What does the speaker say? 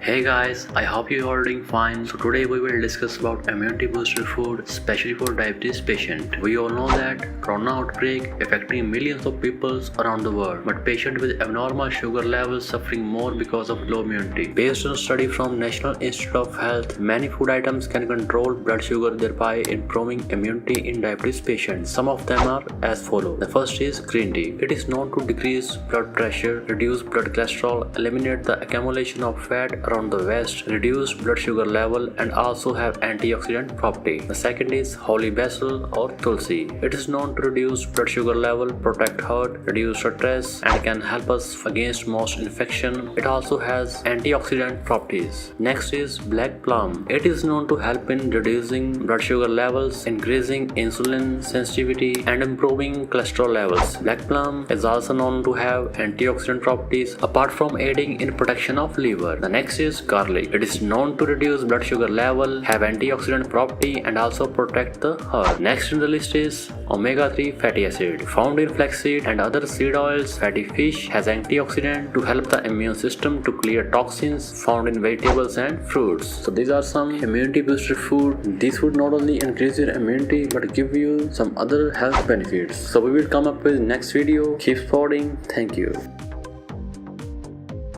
Hey guys, I hope you are doing fine. So today we will discuss about immunity booster food, especially for diabetes patient. We all know that corona outbreak affecting millions of people around the world, but patients with abnormal sugar levels suffering more because of low immunity. Based on a study from National Institute of Health, many food items can control blood sugar, thereby improving immunity in diabetes patients. Some of them are as follows. The first is green tea. It is known to decrease blood pressure, reduce blood cholesterol, eliminate the accumulation of fat around the waist, reduce blood sugar level, and also have antioxidant property. The second is holy basil or tulsi. It is known to reduce blood sugar level, protect heart, reduce stress, and can help us against most infection. It also has antioxidant properties. Next is black plum. It is known to help in reducing blood sugar levels, increasing insulin sensitivity, and improving cholesterol levels. Black plum is also known to have antioxidant properties apart from aiding in protection of liver. The next is garlic. It is known to reduce blood sugar level, have antioxidant property, and also protect the heart. Next in the list is omega-3 fatty acid. Found in flaxseed and other seed oils, fatty fish has antioxidant to help the immune system to clear toxins found in vegetables and fruits. So these are some immunity booster food. These would not only increase your immunity but give you some other health benefits. So we will come up with next video. Keep supporting. Thank you.